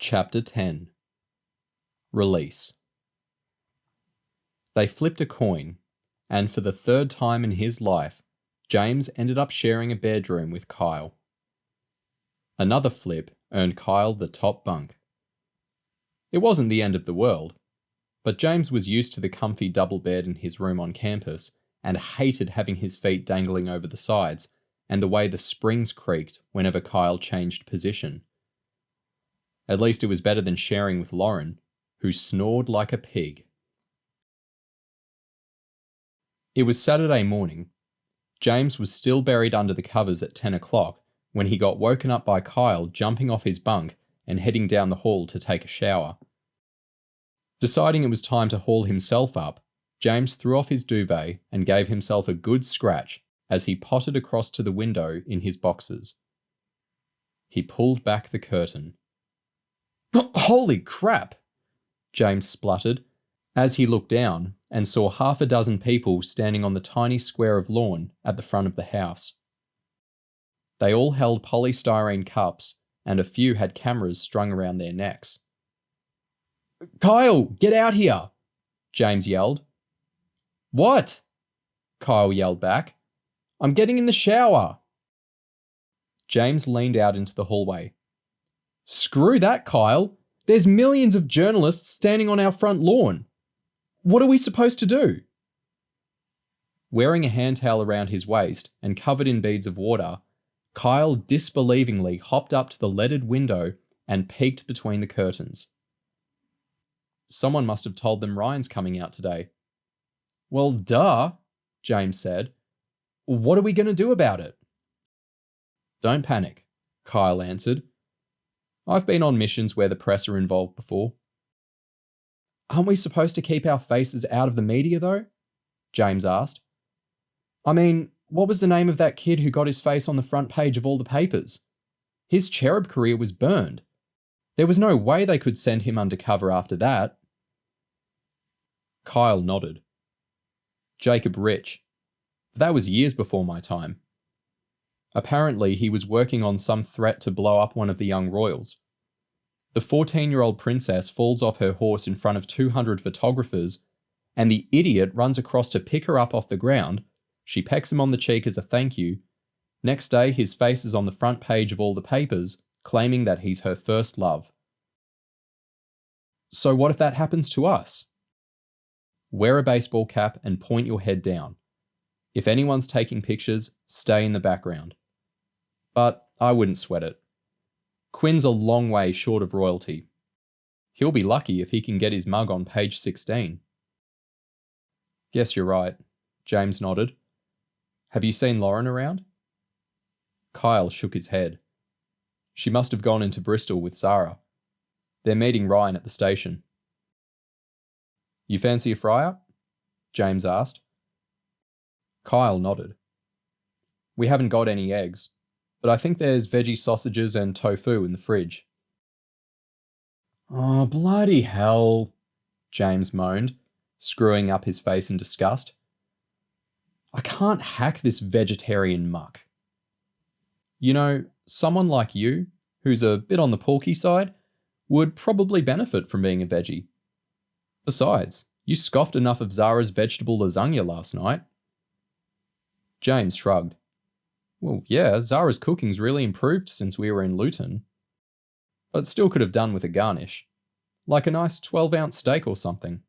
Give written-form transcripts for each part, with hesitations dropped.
Chapter 10. Release. They flipped a coin, and for the third time in his life, James ended up sharing a bedroom with Kyle. Another flip earned Kyle the top bunk. It wasn't the end of the world, but James was used to the comfy double bed in his room on campus and hated having his feet dangling over the sides and the way the springs creaked whenever Kyle changed position. At least it was better than sharing with Lauren, who snored like a pig. It was Saturday morning. James was still buried under the covers at 10 o'clock when he got woken up by Kyle jumping off his bunk and heading down the hall to take a shower. Deciding it was time to haul himself up, James threw off his duvet and gave himself a good scratch as he pottered across to the window in his boxers. He pulled back the curtain. "Holy crap!" James spluttered as he looked down and saw half a dozen people standing on the tiny square of lawn at the front of the house. They all held polystyrene cups, and a few had cameras strung around their necks. "Kyle, get out here!" James yelled. "What?" Kyle yelled back. "I'm getting in the shower." James leaned out into the hallway. "Screw that, Kyle. There's millions of journalists standing on our front lawn. What are we supposed to do?" Wearing a hand towel around his waist and covered in beads of water, Kyle disbelievingly hopped up to the leaded window and peeked between the curtains. Someone must have told them Ryan's coming out today. "Well, duh," James said. "What are we going to do about it?" "Don't panic," Kyle answered. "I've been on missions where the press are involved before." "Aren't we supposed to keep our faces out of the media, though?" James asked. "I mean, what was the name of that kid who got his face on the front page of all the papers? His Cherub career was burned. There was no way they could send him undercover after that." Kyle nodded. "Jacob Rich. But that was years before my time. Apparently, he was working on some threat to blow up one of the young royals. The 14-year-old princess falls off her horse in front of 200 photographers, and the idiot runs across to pick her up off the ground. She pecks him on the cheek as a thank you. Next day, his face is on the front page of all the papers, claiming that he's her first love. So what if that happens to us? Wear a baseball cap and point your head down. If anyone's taking pictures, stay in the background. But I wouldn't sweat it. Quinn's a long way short of royalty. He'll be lucky if he can get his mug on page 16. "Guess you're right," James nodded. "Have you seen Lauren around?" Kyle shook his head. "She must have gone into Bristol with Zara. They're meeting Ryan at the station." "You fancy a fry-up?" James asked. Kyle nodded. "We haven't got any eggs, but I think there's veggie sausages and tofu in the fridge." "Oh, bloody hell," James moaned, screwing up his face in disgust. "I can't hack this vegetarian muck. You know, someone like you, who's a bit on the porky side, would probably benefit from being a veggie. Besides, you scoffed enough of Zara's vegetable lasagna last night." James shrugged. "Well, yeah, Zara's cooking's really improved since we were in Luton. But still could have done with a garnish. Like a nice 12-ounce steak or something."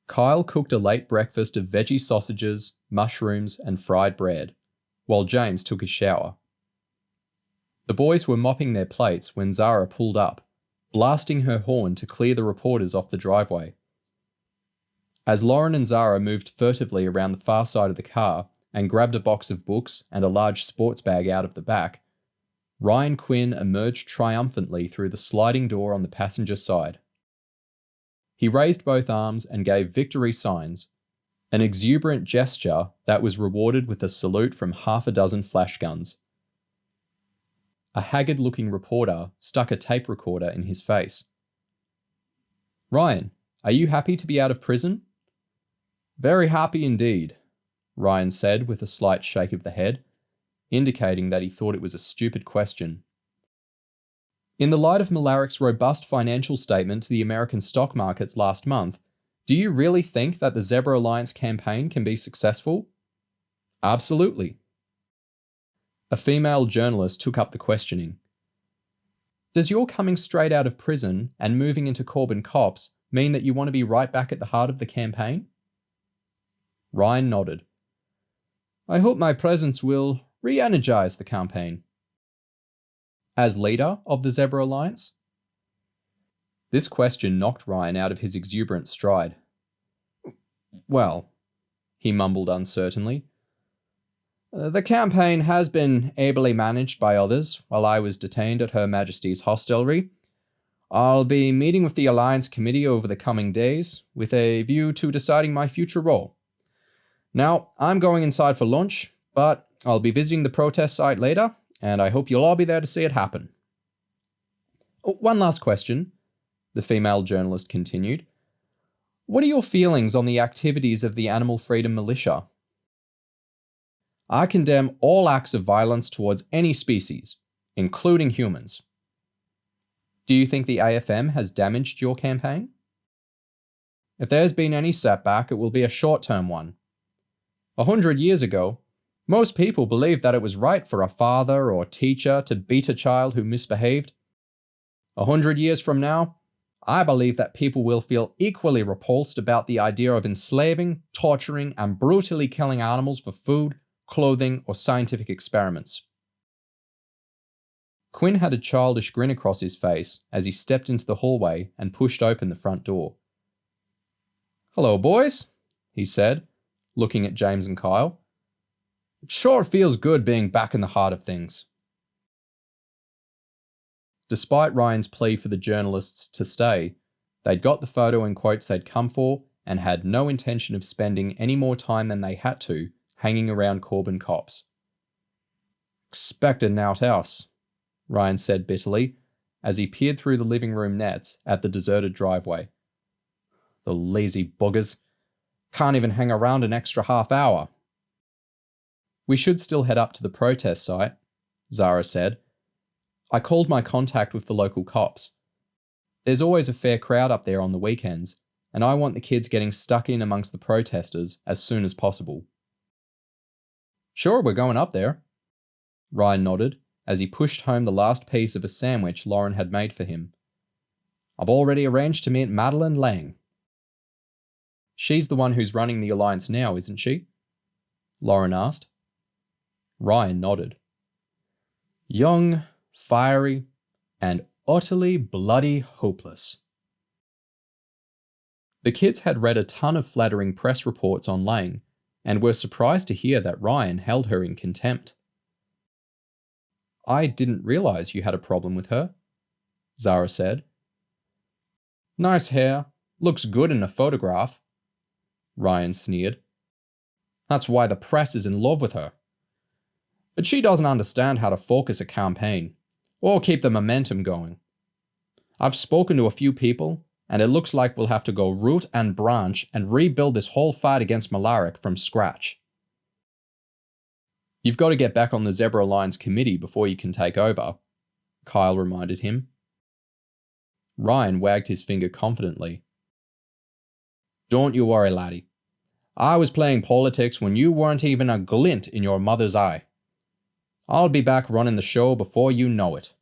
Kyle cooked a late breakfast of veggie sausages, mushrooms, and fried bread, while James took a shower. The boys were mopping their plates when Zara pulled up, blasting her horn to clear the reporters off the driveway. As Lauren and Zara moved furtively around the far side of the car and grabbed a box of books and a large sports bag out of the back, Ryan Quinn emerged triumphantly through the sliding door on the passenger side. He raised both arms and gave victory signs, an exuberant gesture that was rewarded with a salute from half a dozen flash guns. A haggard-looking reporter stuck a tape recorder in his face. "Ryan, are you happy to be out of prison?" "Very happy indeed," Ryan said with a slight shake of the head, indicating that he thought it was a stupid question. In the light of Malaric's robust financial statement to the American stock markets last month, do you really think that the Zebra Alliance campaign can be successful? Absolutely. A female journalist took up the questioning. Does your coming straight out of prison and moving into Corbin Copse mean that you want to be right back at the heart of the campaign? Ryan nodded. I hope my presence will re-energize the campaign. As leader of the Zebra Alliance? This question knocked Ryan out of his exuberant stride. Well, he mumbled uncertainly, the campaign has been ably managed by others while I was detained at Her Majesty's hostelry. I'll be meeting with the Alliance Committee over the coming days with a view to deciding my future role. Now, I'm going inside for lunch, but I'll be visiting the protest site later, and I hope you'll all be there to see it happen. One last question, the female journalist continued. What are your feelings on the activities of the Animal Freedom Militia? I condemn all acts of violence towards any species, including humans. Do you think the AFM has damaged your campaign? If there's been any setback, it will be a short-term one. 100 years ago, most people believed that it was right for a father or teacher to beat a child who misbehaved. 100 years from now, I believe that people will feel equally repulsed about the idea of enslaving, torturing, and brutally killing animals for food, clothing, or scientific experiments. Quinn had a childish grin across his face as he stepped into the hallway and pushed open the front door. Hello, boys, he said, looking at James and Kyle. It sure feels good being back in the heart of things. Despite Ryan's plea for the journalists to stay, they'd got the photo and quotes they'd come for and had no intention of spending any more time than they had to hanging around Corbin Copse. Expected nowt else, Ryan said bitterly as he peered through the living room nets at the deserted driveway. The lazy buggers. Can't even hang around an extra half hour. We should still head up to the protest site, Zara said. I called my contact with the local cops. There's always a fair crowd up there on the weekends, and I want the kids getting stuck in amongst the protesters as soon as possible. Sure, we're going up there. Ryan nodded as he pushed home the last piece of a sandwich Lauren had made for him. I've already arranged to meet Madeline Lang. She's the one who's running the Alliance now, isn't she? Lauren asked. Ryan nodded. Young, fiery, and utterly bloody hopeless. The kids had read a ton of flattering press reports on Lang and were surprised to hear that Ryan held her in contempt. I didn't realize you had a problem with her, Zara said. Nice hair, looks good in a photograph, Ryan sneered. That's why the press is in love with her. But she doesn't understand how to focus a campaign, or keep the momentum going. I've spoken to a few people, and it looks like we'll have to go root and branch and rebuild this whole fight against Malaric from scratch. You've got to get back on the Zebra Alliance committee before you can take over, Kyle reminded him. Ryan wagged his finger confidently. Don't you worry, laddie. I was playing politics when you weren't even a glint in your mother's eye. I'll be back running the show before you know it.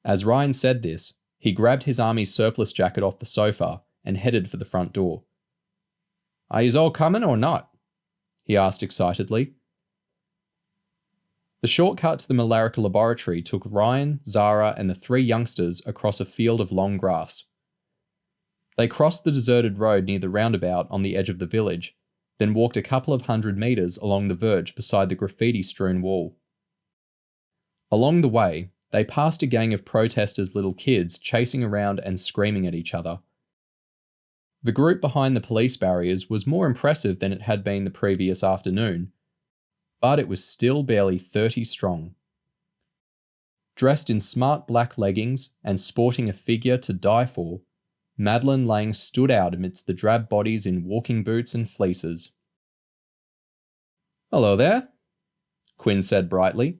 As Ryan said this, he grabbed his army's surplus jacket off the sofa and headed for the front door. Are yous all coming or not? He asked excitedly. The shortcut to the Malarica laboratory took Ryan, Zara, and the three youngsters across a field of long grass. They crossed the deserted road near the roundabout on the edge of the village, then walked a couple of 100 metres along the verge beside the graffiti-strewn wall. Along the way, they passed a gang of protesters' little kids chasing around and screaming at each other. The group behind the police barriers was more impressive than it had been the previous afternoon, but it was still barely 30 strong. Dressed in smart black leggings and sporting a figure to die for, Madeline Lang stood out amidst the drab bodies in walking boots and fleeces. Hello there, Quinn said brightly.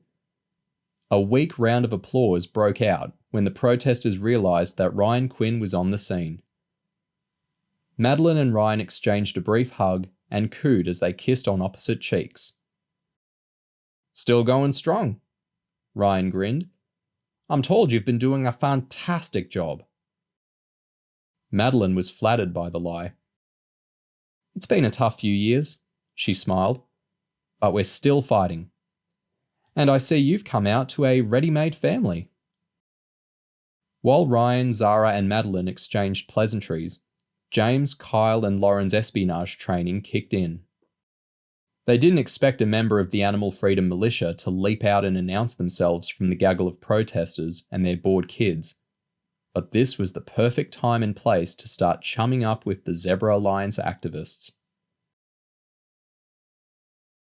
A weak round of applause broke out when the protesters realised that Ryan Quinn was on the scene. Madeline and Ryan exchanged a brief hug and cooed as they kissed on opposite cheeks. "Still going strong," Ryan grinned. "I'm told you've been doing a fantastic job." Madeline was flattered by the lie. "It's been a tough few years," she smiled, "but we're still fighting. And I see you've come out to a ready-made family." While Ryan, Zara and Madeline exchanged pleasantries, James, Kyle and Lauren's espionage training kicked in. They didn't expect a member of the Animal Freedom Militia to leap out and announce themselves from the gaggle of protesters and their bored kids, but this was the perfect time and place to start chumming up with the Zebra Alliance activists.